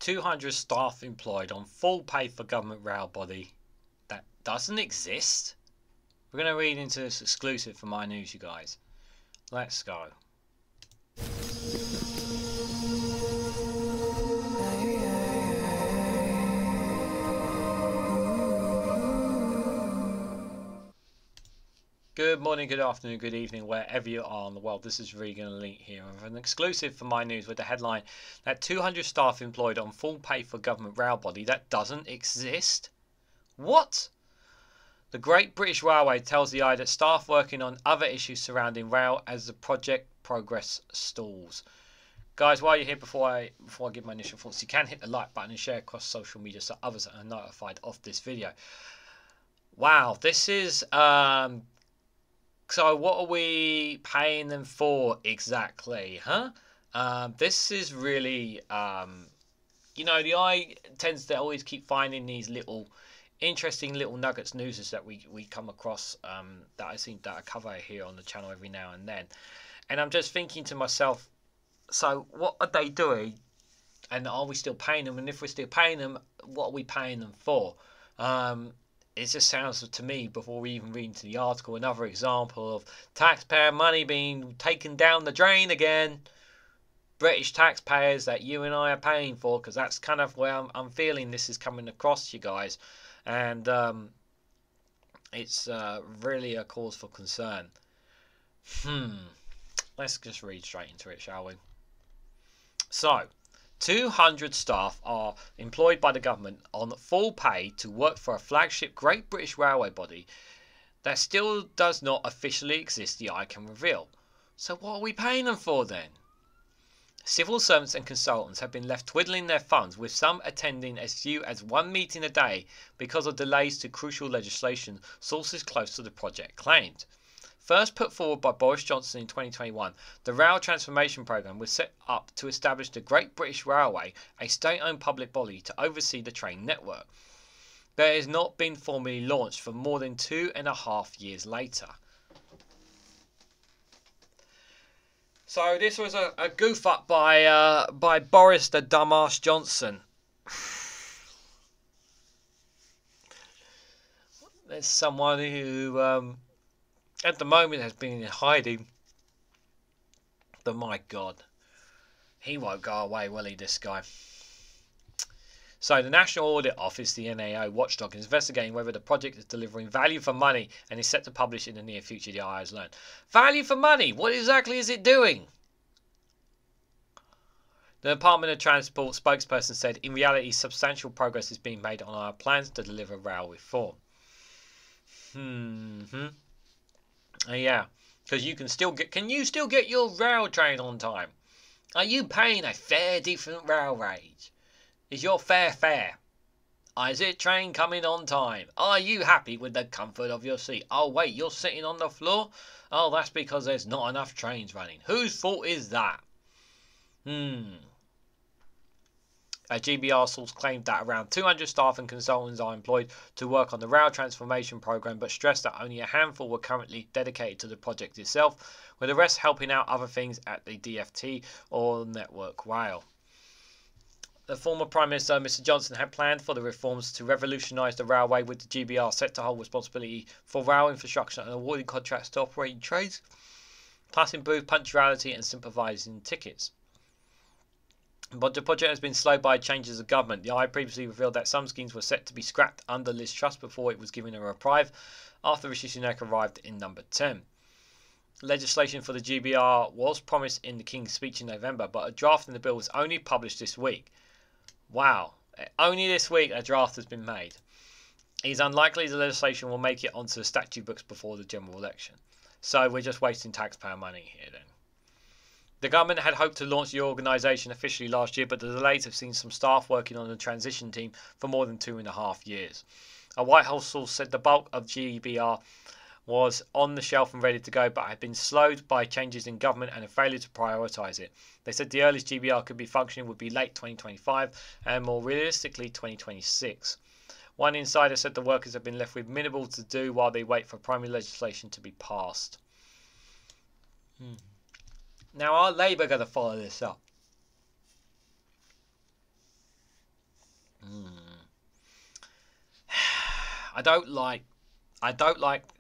200 staff employed on full pay for government rail body that doesn't exist. We're going to read into this exclusive for my news, you guys. Let's go. Good morning, good afternoon, good evening, wherever you are in the world. This is Reganelite here with an exclusive for my news with the headline that 200 staff employed on full pay for government rail body that doesn't exist. What? The Great British Railway tells the Eye that staff working on other issues surrounding rail as the project progress stalls. Guys, while you're here, before I give my initial thoughts, you can hit the like button and share across social media so others are notified of this video. Wow, this is so what are we paying them for exactly, huh? This is really, you know, the Eye tends to always keep finding these little interesting little nuggets, news that we come across that I cover here on the channel every now and then. And I'm just thinking to myself, so what are they doing? And are we still paying them? And if we're still paying them, what are we paying them for? It just sounds to me, before we even read into the article, another example of taxpayer money being taken down the drain again. British taxpayers that you and I are paying for, because that's kind of where I'm feeling this is coming across, you guys. And it's really a cause for concern. Let's just read straight into it, shall we? So, 200 staff are employed by the government on full pay to work for a flagship Great British Railway body that still does not officially exist, the Eye can reveal. So what are we paying them for then? Civil servants and consultants have been left twiddling their thumbs, with some attending as few as one meeting a day because of delays to crucial legislation, sources close to the project claimed. First put forward by Boris Johnson in 2021, the Rail Transformation Programme was set up to establish the Great British Railway, a state-owned public body, to oversee the train network. But it has not been formally launched for more than 2.5 years later. So this was a goof up by Boris the dumbass Johnson. There's someone who at the moment has been in hiding. But my God, he won't go away, will he, this guy? So the National Audit Office, the NAO watchdog, is investigating whether the project is delivering value for money and is set to publish in the near future, the Eye has learned. Value for money? What exactly is it doing? The Department of Transport spokesperson said, in reality, substantial progress is being made on our plans to deliver rail reform. Yeah, because you can still get. Can you still get your rail train on time? Are you paying a fair, decent rail rate? Is your fare fair? Is it train coming on time? Are you happy with the comfort of your seat? Oh wait, you're sitting on the floor? Oh, that's because there's not enough trains running. Whose fault is that? A GBR source claimed that around 200 staff and consultants are employed to work on the rail transformation programme, but stressed that only a handful were currently dedicated to the project itself, with the rest helping out other things at the DFT or Network Rail. The former Prime Minister, Mr Johnson, had planned for the reforms to revolutionise the railway, with the GBR set to hold responsibility for rail infrastructure and awarding contracts to operating trains, plus improve punctuality and simplifying tickets. But the project has been slowed by changes of government. The Eye previously revealed that some schemes were set to be scrapped under Liz Truss before it was given a reprieve after Rishi Sunak arrived in number 10. Legislation for the GBR was promised in the King's speech in November, but a draft in the bill was only published this week. Wow, only this week a draft has been made. It is unlikely the legislation will make it onto the statute books before the general election. So we're just wasting taxpayer money here then. The government had hoped to launch the organisation officially last year, but the delays have seen some staff working on the transition team for more than 2.5 years. A White House source said the bulk of GBR was on the shelf and ready to go, but had been slowed by changes in government and a failure to prioritise it. They said the earliest GBR could be functioning would be late 2025 and more realistically 2026. One insider said the workers have been left with minimal to do while they wait for primary legislation to be passed. Now, are Labour going to follow this up? I don't like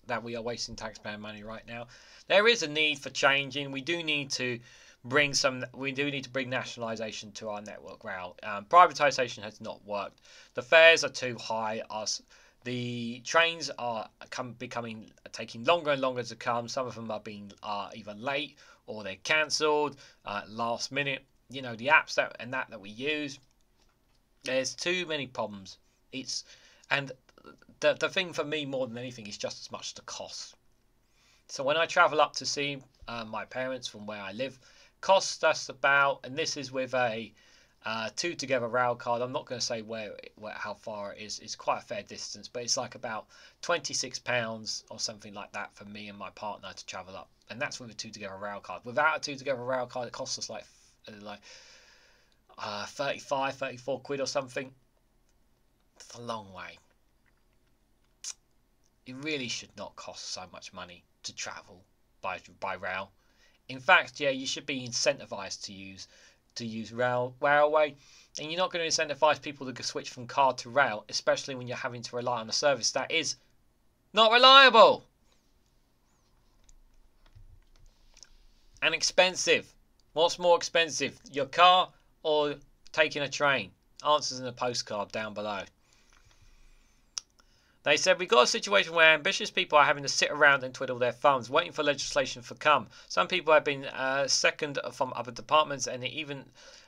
that we are wasting taxpayer money right now. There is a need for changing. We do need to bring nationalisation to our network rail. Privatisation has not worked. The fares are too high. The trains are taking longer and longer to come. Some of them are either late or they're cancelled last minute. The apps that we use. There's too many problems. The thing for me more than anything is just as much the cost. So when I travel up to see my parents from where I live, costs us about, and this is with a two together rail card. I'm not going to say how far it is. It's quite a fair distance, but it's like about £26 or something like that for me and my partner to travel up, and that's with a two together rail card. Without a two together rail card, it costs us like 34 quid or something. It's a long way. It really should not cost so much money to travel by rail. In fact, you should be incentivized to use railway, and you're not going to incentivize people to switch from car to rail, especially when you're having to rely on a service that is not reliable and expensive. What's more expensive, your car or taking a train? Answers in the postcard down below. They said, we've got a situation where ambitious people are having to sit around and twiddle their thumbs, waiting for legislation to come. Some people have been seconded from other departments and even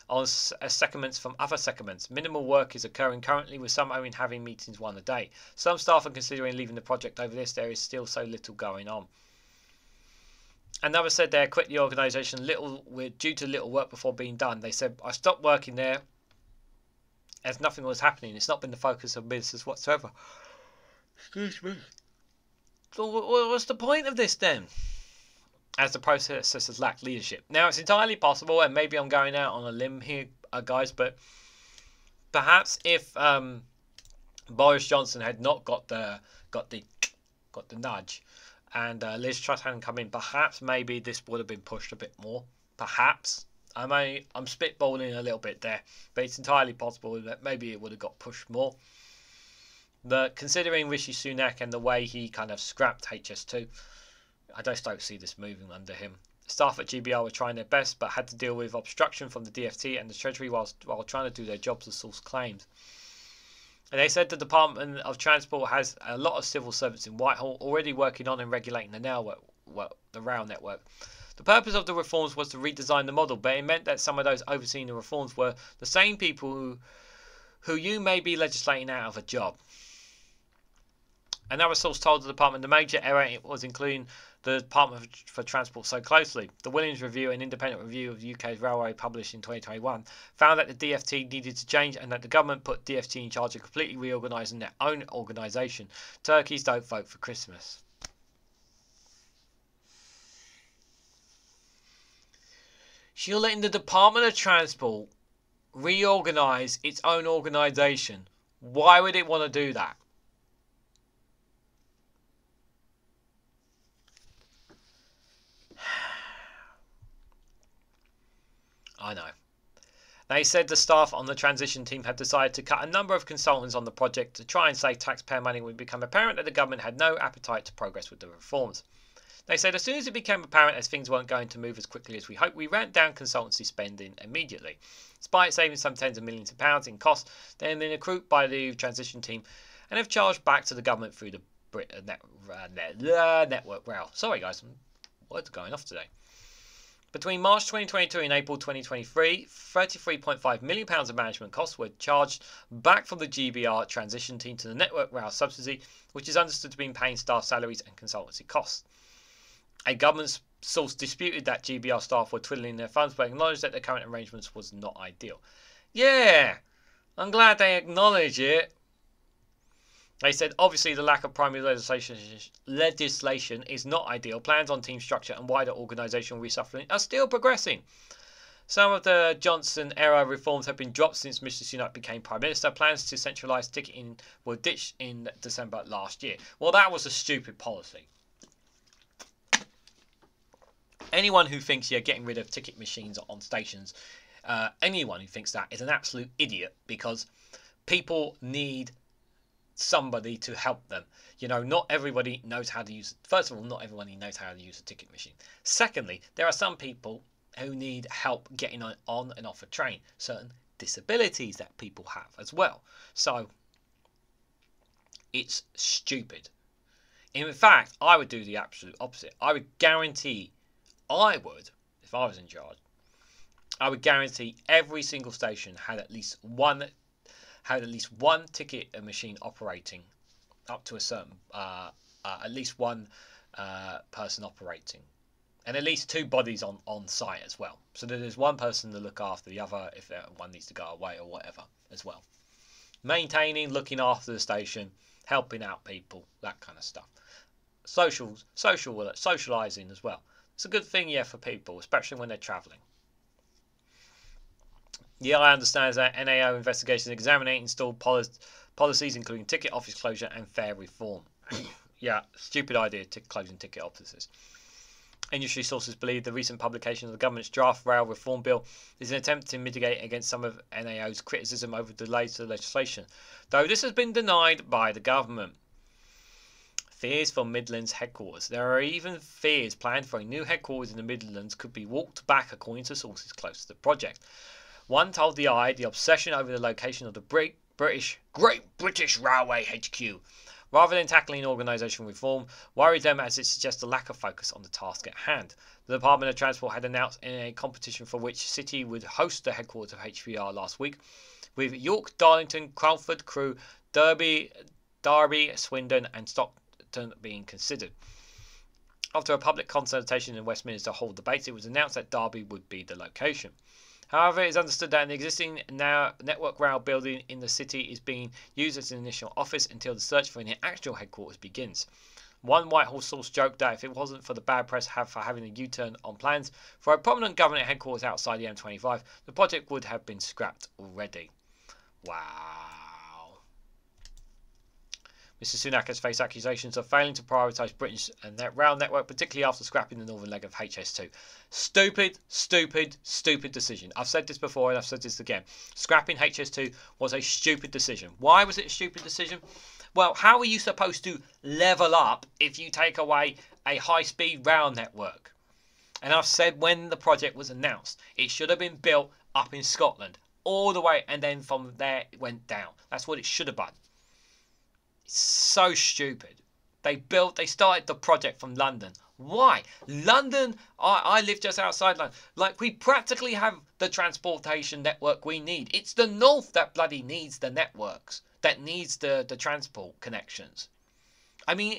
on secondments from other secondments. Minimal work is occurring currently, with some only having meetings one a day. Some staff are considering leaving the project over this. There is still so little going on. Another said they quit the organisation due to little work before being done. They said, I stopped working there as nothing was happening. It's not been the focus of business whatsoever. Excuse me. So what's the point of this then? As the process has lacked leadership. Now it's entirely possible, and maybe I'm going out on a limb here, guys, but perhaps if Boris Johnson had not got the nudge, and Liz Truss hadn't come in, perhaps maybe this would have been pushed a bit more. Perhaps. I'm spitballing a little bit there, but it's entirely possible that maybe it would have got pushed more. But considering Rishi Sunak and the way he kind of scrapped HS2, I just don't see this moving under him. Staff at GBR were trying their best, but had to deal with obstruction from the DfT and the Treasury while trying to do their jobs to source claims. And they said the Department of Transport has a lot of civil servants in Whitehall already working on and regulating the rail network. The purpose of the reforms was to redesign the model, but it meant that some of those overseeing the reforms were the same people who you may be legislating out of a job. Another source told the department the major error was including the Department for Transport so closely. The Williams Review, an independent review of the UK's railway published in 2021, found that the DfT needed to change and that the government put DfT in charge of completely reorganising their own organisation. Turkeys don't vote for Christmas. So you're letting the Department of Transport reorganise its own organisation. Why would it want to do that? I know. They said the staff on the transition team had decided to cut a number of consultants on the project to try and save taxpayer money when it became apparent that the government had no appetite to progress with the reforms. They said as soon as it became apparent as things weren't going to move as quickly as we hoped, we ramped down consultancy spending immediately. Despite saving some tens of millions of pounds in costs, they have been accrued by the transition team and have charged back to the government through the network rail. Sorry guys, words are going off today. Between March 2022 and April 2023, £33.5 million of management costs were charged back from the GBR transition team to the network rail subsidy, which is understood to be paying staff salaries and consultancy costs. A government source disputed that GBR staff were twiddling their thumbs, but acknowledged that the current arrangements was not ideal. Yeah, I'm glad they acknowledge it. They said, obviously, the lack of primary legislation is not ideal. Plans on team structure and wider organisational reshuffling are still progressing. Some of the Johnson-era reforms have been dropped since Mr Sunak became Prime Minister. Plans to centralise ticketing were ditched in December last year. Well, that was a stupid policy. Anyone who thinks you're getting rid of ticket machines on stations, anyone who thinks that is an absolute idiot, because people need somebody to help them. You know, not everybody knows how to use. First of all, not everybody knows how to use a ticket machine. Secondly, there are some people who need help getting on and off a train. Certain disabilities that people have as well. So it's stupid. In fact, I would do the absolute opposite. I would guarantee, if I was in charge, I would guarantee every single station had at least one ticket machine operating, up to a certain, at least one person operating, and at least two bodies on site as well. So that there's one person to look after the other if one needs to go away or whatever as well. Maintaining, looking after the station, helping out people, that kind of stuff. Socializing as well. It's a good thing, yeah, for people, especially when they're travelling. Yeah, I understand that NAO investigation examining installed policies, including ticket office closure and fare reform. Yeah, stupid idea to closing ticket offices. Industry sources believe the recent publication of the government's draft rail reform bill is an attempt to mitigate against some of NAO's criticism over delays to the legislation, though this has been denied by the government. Fears for Midlands headquarters. There are even fears planned for a new headquarters in the Midlands could be walked back, according to sources close to the project. One told the Eye the obsession over the location of the Great British Railway HQ, rather than tackling organisational reform, worried them as it suggests a lack of focus on the task at hand. The Department of Transport had announced in a competition for which city would host the headquarters of HPR last week, with York, Darlington, Cromford, Crewe, Derby, Swindon and Stockton being considered. After a public consultation in Westminster Hall debates, it was announced that Derby would be the location. However, it is understood that an existing Network Rail building in the city is being used as an initial office until the search for an actual headquarters begins. One Whitehall source joked that if it wasn't for the bad press for having a U-turn on plans for a prominent government headquarters outside the M25, the project would have been scrapped already. Wow. Mr Sunak has faced accusations of failing to prioritise Britain's rail network, particularly after scrapping the northern leg of HS2. Stupid decision. I've said this before and I've said this again. Scrapping HS2 was a stupid decision. Why was it a stupid decision? Well, how are you supposed to level up if you take away a high-speed rail network? And I've said when the project was announced, it should have been built up in Scotland all the way, and then from there it went down. That's what it should have been. So stupid. They started the project from London. Why? London, I live just outside London. Like, we practically have the transportation network we need. It's the north that bloody needs the networks, that needs the transport connections. I mean,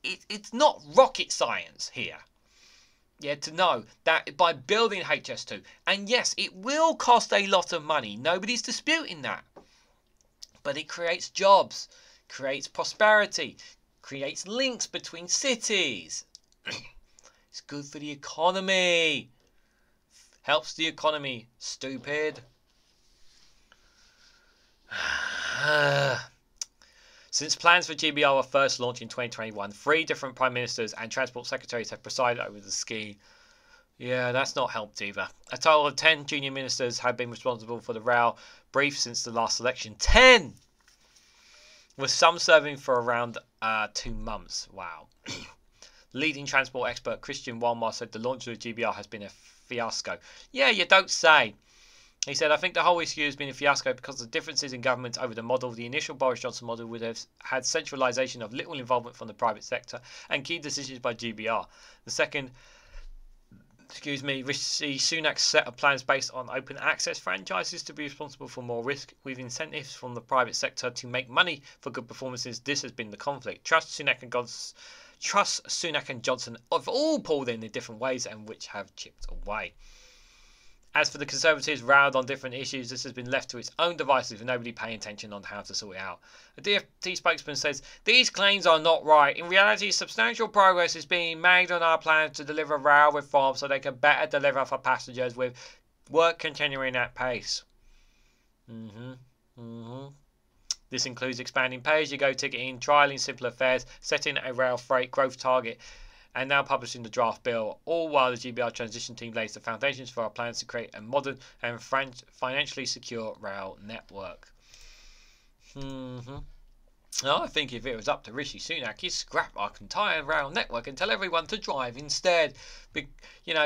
it's not rocket science here. Yeah, to know that by building HS2, and yes, it will cost a lot of money. Nobody's disputing that. But it creates jobs, creates prosperity, creates links between cities. It's good for the economy. Helps the economy. Stupid. Since plans for GBR were first launched in 2021, 3 different Prime Ministers and Transport Secretaries have presided over the scheme. Yeah, that's not helped either. A total of 10 junior ministers have been responsible for the rail brief since the last election. 10! With some serving for around 2 months. Wow. Leading transport expert Christian Walmar said the launch of the GBR has been a fiasco. Yeah, you don't say. He said, I think the whole issue has been a fiasco because of the differences in government over the model. The initial Boris Johnson model would have had centralisation of little involvement from the private sector and key decisions by GBR. The second, Rishi Sunak's set of plans based on open access franchises to be responsible for more risk, with incentives from the private sector to make money for good performances. This has been the conflict. Trust Sunak and Johnson have all pulled in different ways and which have chipped away. As for the Conservatives railed on different issues, this has been left to its own devices with nobody paying attention on how to sort it out. A DfT spokesman says, these claims are not right. In reality, substantial progress is being made on our plans to deliver rail reform so they can better deliver for passengers, with work continuing at pace. This includes expanding pay-as-you-go ticketing, trialling simpler fares, setting a rail freight growth target, and now publishing the draft bill, all while the GBR transition team lays the foundations for our plans to create a modern and financially secure rail network. I think if it was up to Rishi Sunak, he'd scrap our entire rail network and tell everyone to drive instead.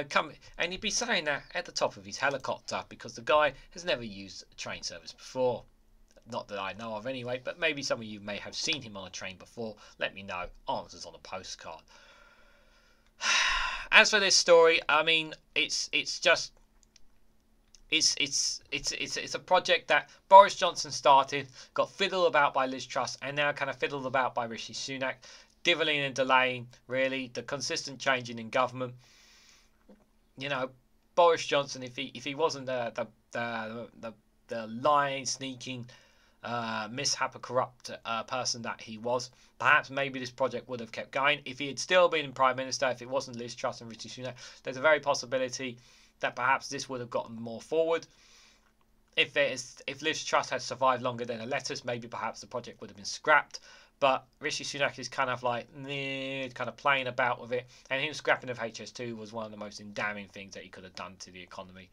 Come and he'd be saying that at the top of his helicopter because the guy has never used a train service before. Not that I know of anyway, but maybe some of you may have seen him on a train before. Let me know. Answers on a postcard. As for this story, I mean, it's a project that Boris Johnson started, got fiddled about by Liz Truss, and now kind of fiddled about by Rishi Sunak, divilling and delaying really the consistent changing in government. Boris Johnson, if he wasn't the lying, sneaking, mishap, corrupt person that he was, perhaps maybe this project would have kept going. If he had still been Prime Minister, if it wasn't Liz Truss and Rishi Sunak, there's a very possibility that perhaps this would have gotten more forward. If Liz Truss had survived longer than her letters, maybe perhaps the project would have been scrapped. But Rishi Sunak is kind of like, kind of playing about with it. And him scrapping of HS2 was one of the most damning things that he could have done to the economy,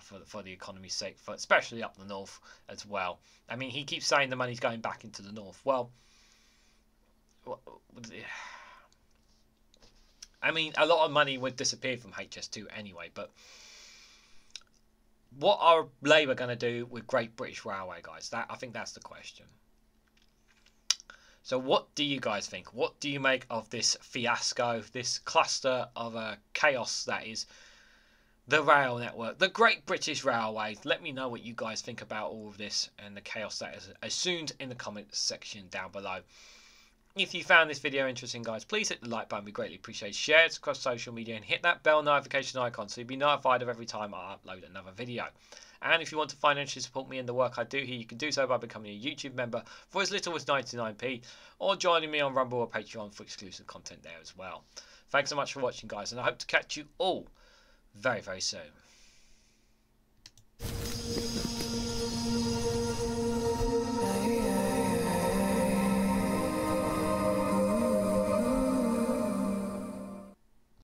for the economy's sake, especially up the north as well. I mean, he keeps saying the money's going back into the north. Well, I mean, a lot of money would disappear from HS2 anyway, but what are Labour going to do with Great British Railway, guys? I think that's the question. So what do you guys think? What do you make of this fiasco, this cluster of chaos that is the rail network, the Great British Railway? Let me know what you guys think about all of this and the chaos that is assumed in the comments section down below. If you found this video interesting, guys, please hit the like button. We greatly appreciate it. Share it across social media and hit that bell notification icon so you'll be notified of every time I upload another video. And if you want to financially support me in the work I do here, you can do so by becoming a YouTube member for as little as 99p or joining me on Rumble or Patreon for exclusive content there as well. Thanks so much for watching, guys, and I hope to catch you all very, very soon.